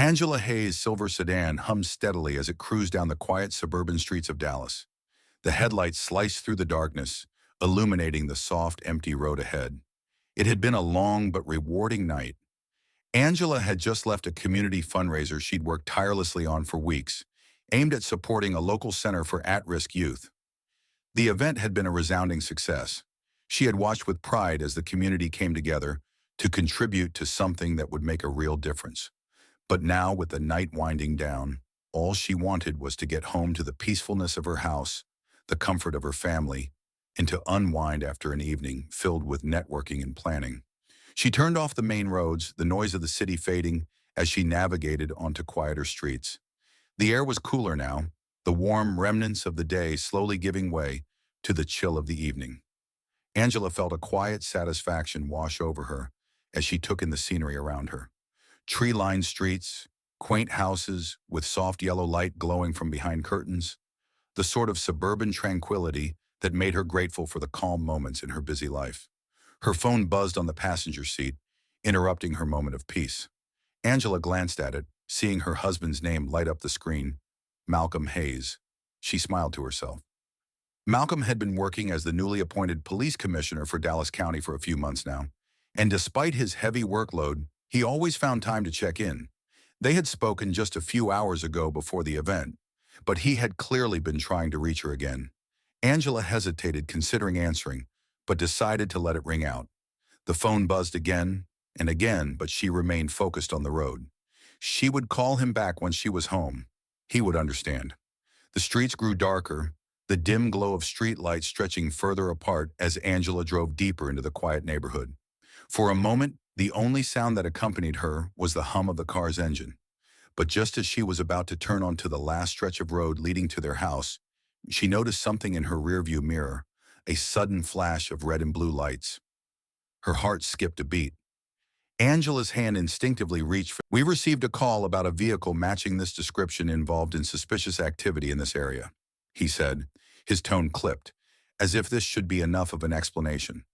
Angela Hayes' silver sedan hummed steadily as it cruised down the quiet suburban streets of Dallas. The headlights sliced through the darkness, illuminating the soft, empty road ahead. It had been a long but rewarding night. Angela had just left a community fundraiser she'd worked tirelessly on for weeks, aimed at supporting a local center for at-risk youth. The event had been a resounding success. She had watched with pride as the community came together to contribute to something that would make a real difference. But now, with the night winding down, all she wanted was to get home to the peacefulness of her house, the comfort of her family, and to unwind after an evening filled with networking and planning. She turned off the main roads, the noise of the city fading as she navigated onto quieter streets. The air was cooler now, the warm remnants of the day slowly giving way to the chill of the evening. Angela felt a quiet satisfaction wash over her as she took in the scenery around her. Tree-lined streets, quaint houses with soft yellow light glowing from behind curtains, the sort of suburban tranquility that made her grateful for the calm moments in her busy life. Her phone buzzed on the passenger seat, interrupting her moment of peace. Angela glanced at it, seeing her husband's name light up the screen, Malcolm Hayes. She smiled to herself. Malcolm had been working as the newly appointed police commissioner for Dallas County for a few months now, and despite his heavy workload, he always found time to check in. They had spoken just a few hours ago before the event, but he had clearly been trying to reach her again. Angela hesitated, considering answering, but decided to let it ring out. The phone buzzed again and again, but she remained focused on the road. She would call him back once she was home. He would understand. The streets grew darker, the dim glow of street lights stretching further apart as Angela drove deeper into the quiet neighborhood. For a moment, the only sound that accompanied her was the hum of the car's engine. But just as she was about to turn onto the last stretch of road leading to their house, she noticed something in her rearview mirror, a sudden flash of red and blue lights. Her heart skipped a beat. Angela's hand instinctively reached for— "We received a call about a vehicle matching this description involved in suspicious activity in this area," he said, his tone clipped, as if this should be enough of an explanation.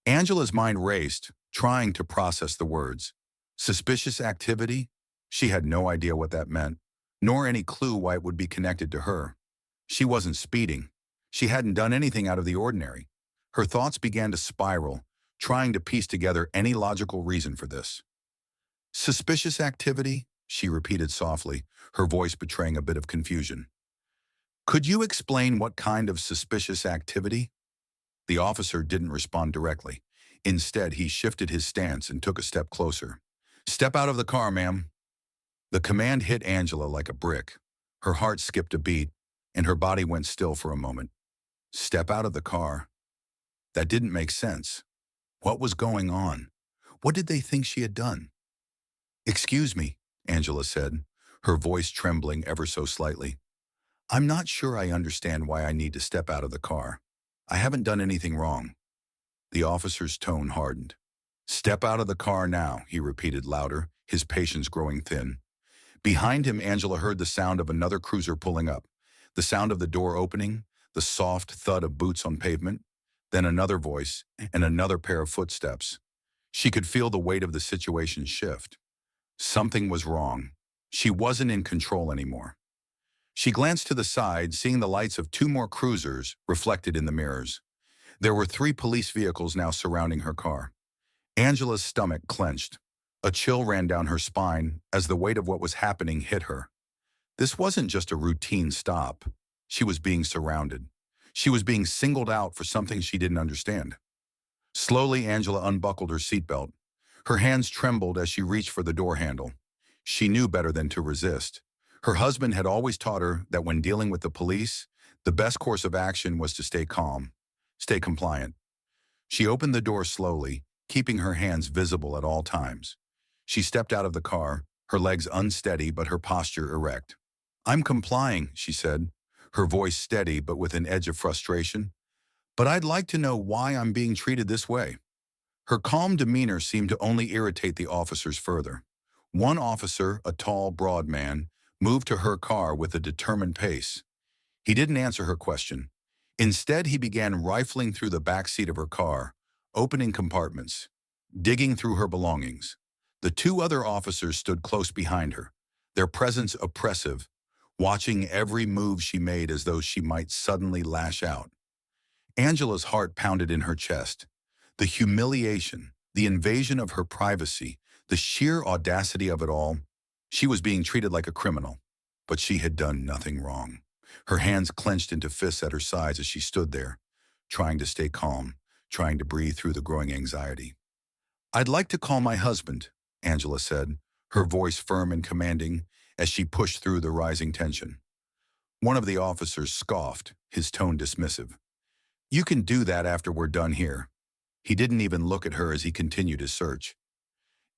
Angela's mind raced, trying to process the words. Suspicious activity? She had no idea what that meant, nor any clue why it would be connected to her. She wasn't speeding. She hadn't done anything out of the ordinary. Her thoughts began to spiral, trying to piece together any logical reason for this. Suspicious activity? She repeated softly, her voice betraying a bit of confusion. Could you explain what kind of suspicious activity? The officer didn't respond directly. Instead, he shifted his stance and took a step closer. "Step out of the car, ma'am." The command hit Angela like a brick. Her heart skipped a beat, and her body went still for a moment. Step out of the car? That didn't make sense. What was going on? What did they think she had done? "Excuse me," Angela said, her voice trembling ever so slightly. "I'm not sure I understand why I need to step out of the car. I haven't done anything wrong." The officer's tone hardened. "Step out of the car now," he repeated louder, his patience growing thin. Behind him, Angela heard the sound of another cruiser pulling up, the sound of the door opening, the soft thud of boots on pavement, then another voice and another pair of footsteps. She could feel the weight of the situation shift. Something was wrong. She wasn't in control anymore. She glanced to the side, seeing the lights of two more cruisers reflected in the mirrors. There were 3 police vehicles now surrounding her car. Angela's stomach clenched. A chill ran down her spine as the weight of what was happening hit her. This wasn't just a routine stop. She was being surrounded. She was being singled out for something she didn't understand. Slowly, Angela unbuckled her seatbelt. Her hands trembled as she reached for the door handle. She knew better than to resist. Her husband had always taught her that when dealing with the police, the best course of action was to stay calm, stay compliant. She opened the door slowly, keeping her hands visible at all times. She stepped out of the car, her legs unsteady but her posture erect. "I'm complying," she said, her voice steady but with an edge of frustration. "But I'd like to know why I'm being treated this way." Her calm demeanor seemed to only irritate the officers further. One officer, a tall, broad man, moved to her car with a determined pace. He didn't answer her question. Instead, he began rifling through the back seat of her car, opening compartments, digging through her belongings. The 2 other officers stood close behind her, their presence oppressive, watching every move she made as though she might suddenly lash out. Angela's heart pounded in her chest. The humiliation, the invasion of her privacy, the sheer audacity of it all. She was being treated like a criminal, but she had done nothing wrong. Her hands clenched into fists at her sides as she stood there, trying to stay calm, trying to breathe through the growing anxiety. "I'd like to call my husband," Angela said, her voice firm and commanding as she pushed through the rising tension. One of the officers scoffed, his tone dismissive. "You can do that after we're done here." He didn't even look at her as he continued his search.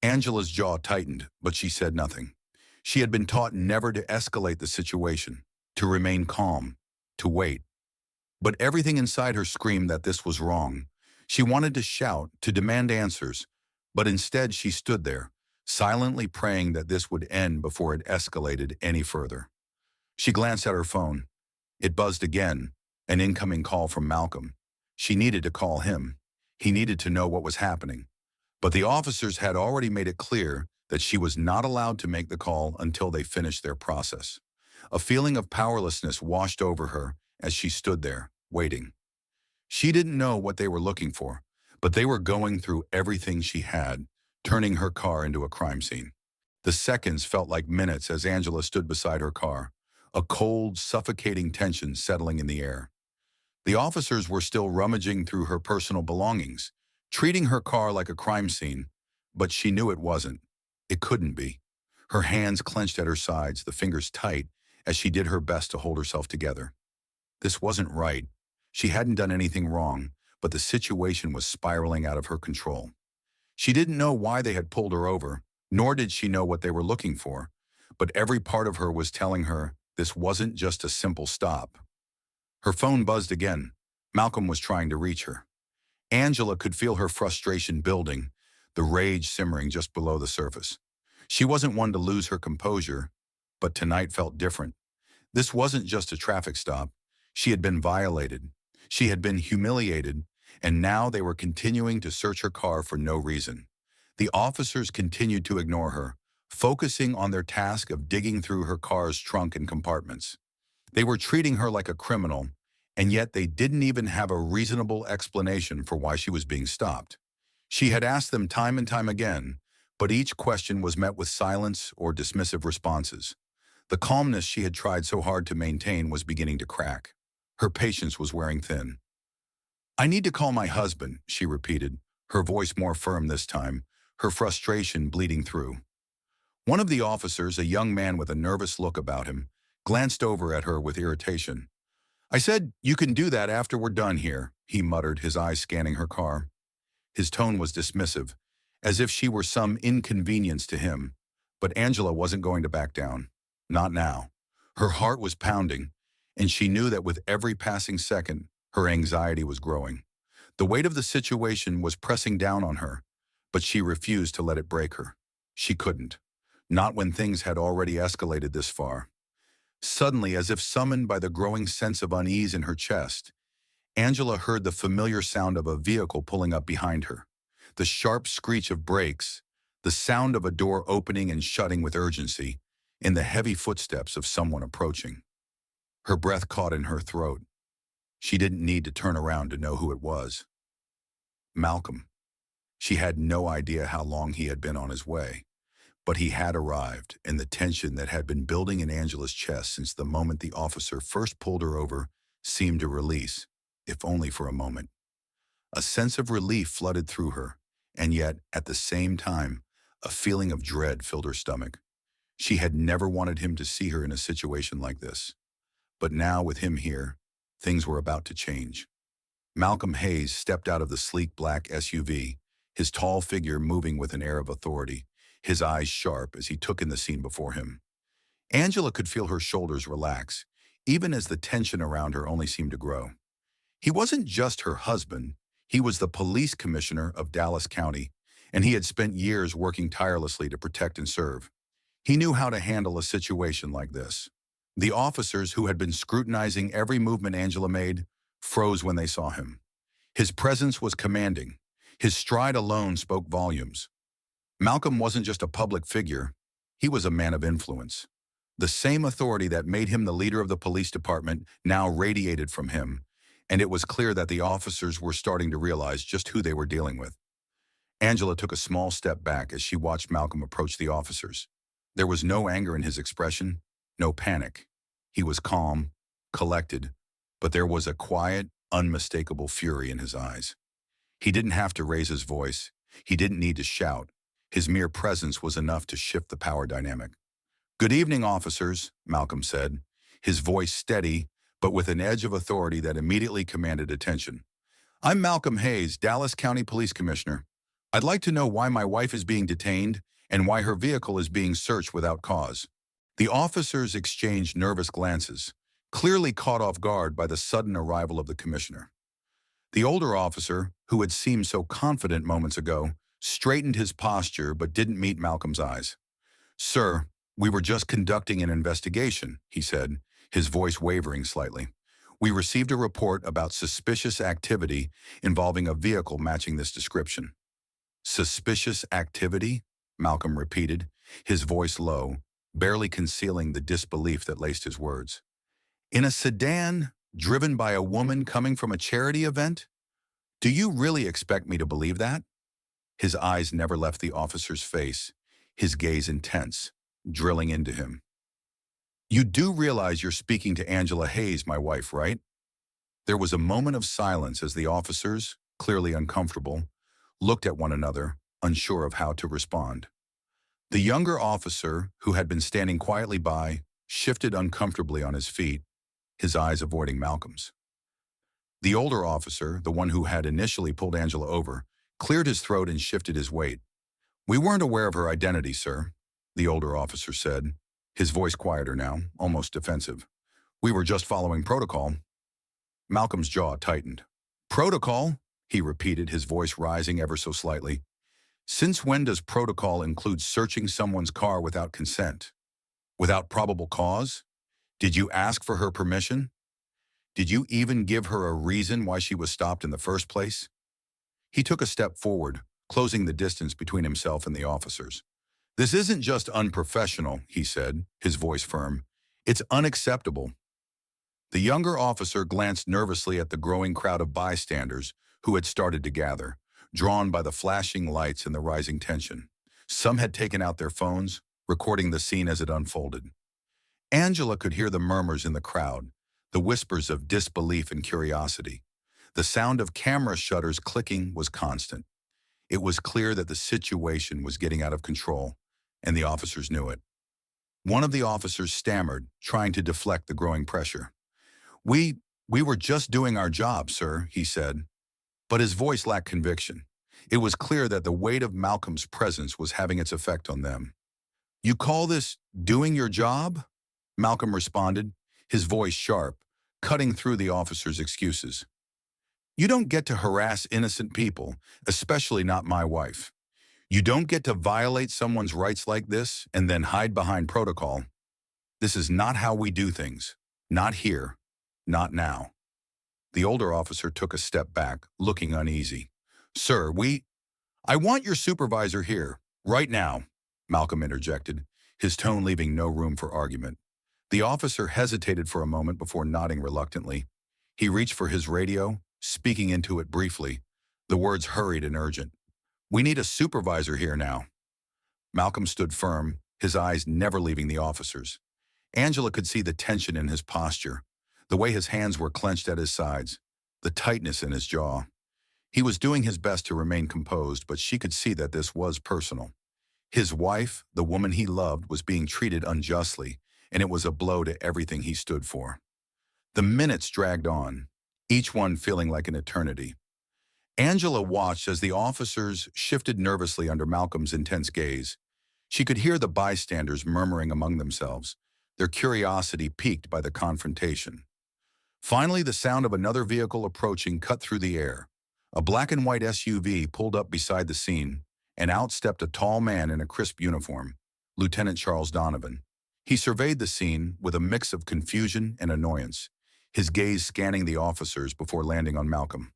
Angela's jaw tightened, but she said nothing. She had been taught never to escalate the situation, to remain calm, to wait. But everything inside her screamed that this was wrong. She wanted to shout, to demand answers, but instead she stood there, silently praying that this would end before it escalated any further. She glanced at her phone. It buzzed again, an incoming call from Malcolm. She needed to call him. He needed to know what was happening. But the officers had already made it clear that she was not allowed to make the call until they finished their process. A feeling of powerlessness washed over her as she stood there, waiting. She didn't know what they were looking for, but they were going through everything she had, turning her car into a crime scene. The seconds felt like minutes as Angela stood beside her car, a cold, suffocating tension settling in the air. The officers were still rummaging through her personal belongings, treating her car like a crime scene, but she knew it wasn't. It couldn't be. Her hands clenched at her sides, the fingers tight, as she did her best to hold herself together. This wasn't right. She hadn't done anything wrong, but the situation was spiraling out of her control. She didn't know why they had pulled her over, nor did she know what they were looking for, but every part of her was telling her this wasn't just a simple stop. Her phone buzzed again. Malcolm was trying to reach her. Angela could feel her frustration building, the rage simmering just below the surface. She wasn't one to lose her composure, but tonight felt different. This wasn't just a traffic stop. She had been violated. She had been humiliated, and now they were continuing to search her car for no reason. The officers continued to ignore her, focusing on their task of digging through her car's trunk and compartments. They were treating her like a criminal, and yet they didn't even have a reasonable explanation for why she was being stopped. She had asked them time and time again, but each question was met with silence or dismissive responses. The calmness she had tried so hard to maintain was beginning to crack. Her patience was wearing thin. "I need to call my husband," she repeated, her voice more firm this time, her frustration bleeding through. One of the officers, a young man with a nervous look about him, glanced over at her with irritation. "I said you can do that after we're done here," he muttered, his eyes scanning her car. His tone was dismissive, as if she were some inconvenience to him. But Angela wasn't going to back down. Not now. Her heart was pounding, and she knew that with every passing second, her anxiety was growing. The weight of the situation was pressing down on her, but she refused to let it break her. She couldn't. Not when things had already escalated this far. Suddenly, as if summoned by the growing sense of unease in her chest, Angela heard the familiar sound of a vehicle pulling up behind her, the sharp screech of brakes, the sound of a door opening and shutting with urgency, and the heavy footsteps of someone approaching. Her breath caught in her throat. She didn't need to turn around to know who it was. Malcolm. She had no idea how long he had been on his way, but he had arrived, and the tension that had been building in Angela's chest since the moment the officer first pulled her over seemed to release, if only for a moment. A sense of relief flooded through her, and yet, at the same time, a feeling of dread filled her stomach. She had never wanted him to see her in a situation like this. But now, with him here, things were about to change. Malcolm Hayes stepped out of the sleek black SUV, his tall figure moving with an air of authority, his eyes sharp as he took in the scene before him. Angela could feel her shoulders relax, even as the tension around her only seemed to grow. He wasn't just her husband, he was the police commissioner of Dallas County, and he had spent years working tirelessly to protect and serve. He knew how to handle a situation like this. The officers, who had been scrutinizing every movement Angela made, froze when they saw him. His presence was commanding. His stride alone spoke volumes. Malcolm wasn't just a public figure. He was a man of influence. The same authority that made him the leader of the police department now radiated from him, and it was clear that the officers were starting to realize just who they were dealing with. Angela took a small step back as she watched Malcolm approach the officers. There was no anger in his expression, no panic. He was calm, collected, but there was a quiet, unmistakable fury in his eyes. He didn't have to raise his voice. He didn't need to shout. His mere presence was enough to shift the power dynamic. "Good evening, officers," Malcolm said, his voice steady, but with an edge of authority that immediately commanded attention. "I'm Malcolm Hayes, Dallas County Police Commissioner. I'd like to know why my wife is being detained and why her vehicle is being searched without cause." The officers exchanged nervous glances, clearly caught off guard by the sudden arrival of the commissioner. The older officer, who had seemed so confident moments ago, straightened his posture but didn't meet Malcolm's eyes. "Sir, we were just conducting an investigation," he said, his voice wavering slightly. "We received a report about suspicious activity involving a vehicle matching this description." "Suspicious activity?" Malcolm repeated, his voice low, barely concealing the disbelief that laced his words. "In a sedan, driven by a woman coming from a charity event? Do you really expect me to believe that?" His eyes never left the officer's face, his gaze intense, drilling into him. "You do realize you're speaking to Angela Hayes, my wife, right?" There was a moment of silence as the officers, clearly uncomfortable, looked at one another, unsure of how to respond. The younger officer, who had been standing quietly by, shifted uncomfortably on his feet, his eyes avoiding Malcolm's. The older officer, the one who had initially pulled Angela over, cleared his throat and shifted his weight. "We weren't aware of her identity, sir," the older officer said, his voice quieter now, almost defensive. "We were just following protocol." Malcolm's jaw tightened. "Protocol?" he repeated, his voice rising ever so slightly. "Since when does protocol include searching someone's car without consent? Without probable cause? Did you ask for her permission? Did you even give her a reason why she was stopped in the first place?" He took a step forward, closing the distance between himself and the officers. "This isn't just unprofessional," he said, his voice firm. "It's unacceptable." The younger officer glanced nervously at the growing crowd of bystanders who had started to gather, drawn by the flashing lights and the rising tension. Some had taken out their phones, recording the scene as it unfolded. Angela could hear the murmurs in the crowd, the whispers of disbelief and curiosity. The sound of camera shutters clicking was constant. It was clear that the situation was getting out of control, and the officers knew it. One of the officers stammered, trying to deflect the growing pressure. We were just doing our job, sir," he said. But his voice lacked conviction. It was clear that the weight of Malcolm's presence was having its effect on them. "You call this doing your job?" Malcolm responded, his voice sharp, cutting through the officer's excuses. "You don't get to harass innocent people, especially not my wife. You don't get to violate someone's rights like this and then hide behind protocol. This is not how we do things. Not here. Not now." The older officer took a step back, looking uneasy. "Sir, I want your supervisor here, right now," Malcolm interjected, his tone leaving no room for argument. The officer hesitated for a moment before nodding reluctantly. He reached for his radio, speaking into it briefly, the words hurried and urgent. "We need a supervisor here now." Malcolm stood firm, his eyes never leaving the officers. Angela could see the tension in his posture, the way his hands were clenched at his sides, the tightness in his jaw. He was doing his best to remain composed, but she could see that this was personal. His wife, the woman he loved, was being treated unjustly, and it was a blow to everything he stood for. The minutes dragged on, each one feeling like an eternity. Angela watched as the officers shifted nervously under Malcolm's intense gaze. She could hear the bystanders murmuring among themselves, their curiosity piqued by the confrontation. Finally, the sound of another vehicle approaching cut through the air. A black and white SUV pulled up beside the scene, and out stepped a tall man in a crisp uniform, Lieutenant Charles Donovan. He surveyed the scene with a mix of confusion and annoyance, his gaze scanning the officers before landing on Malcolm.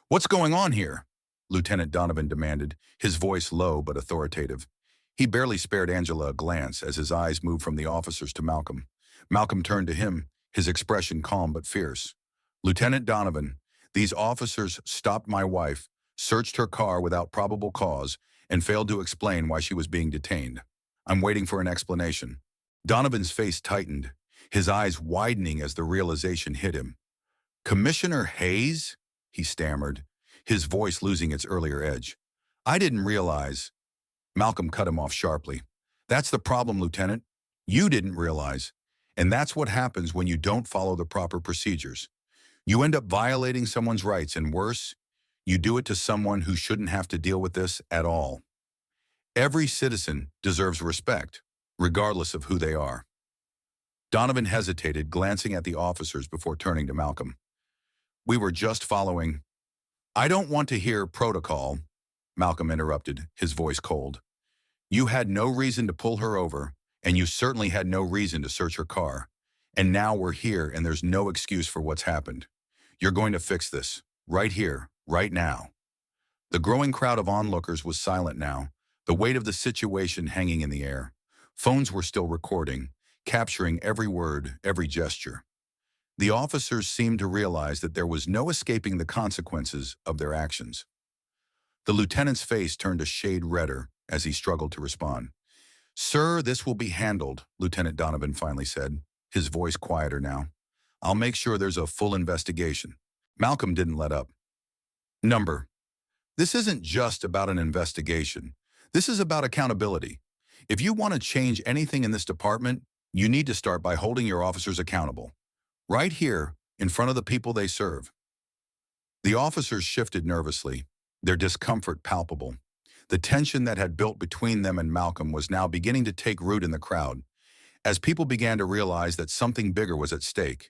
"What's going on here?" Lieutenant Donovan demanded, his voice low but authoritative. He barely spared Angela a glance as his eyes moved from the officers to Malcolm. Malcolm turned to him, his expression calm but fierce. "Lieutenant Donovan, these officers stopped my wife, searched her car without probable cause, and failed to explain why she was being detained. I'm waiting for an explanation." Donovan's face tightened, his eyes widening as the realization hit him. "Commissioner Hayes?" he stammered, his voice losing its earlier edge. "I didn't realize." Malcolm cut him off sharply. "That's the problem, Lieutenant. You didn't realize. And that's what happens when you don't follow the proper procedures. You end up violating someone's rights, and worse, you do it to someone who shouldn't have to deal with this at all. Every citizen deserves respect, regardless of who they are." Donovan hesitated, glancing at the officers before turning to Malcolm. "We were just following—" "I don't want to hear protocol," Malcolm interrupted, his voice cold. "You had no reason to pull her over, and you certainly had no reason to search her car. And now we're here, and there's no excuse for what's happened. You're going to fix this, right here, right now." The growing crowd of onlookers was silent now, the weight of the situation hanging in the air. Phones were still recording, capturing every word, every gesture. The officers seemed to realize that there was no escaping the consequences of their actions. The lieutenant's face turned a shade redder as he struggled to respond. "Sir, this will be handled," Lieutenant Donovan finally said, his voice quieter now. "I'll make sure there's a full investigation." Malcolm didn't let up. "Number, this isn't just about an investigation. This is about accountability. If you want to change anything in this department, you need to start by holding your officers accountable. Right here, in front of the people they serve." The officers shifted nervously, their discomfort palpable. The tension that had built between them and Malcolm was now beginning to take root in the crowd, as people began to realize that something bigger was at stake.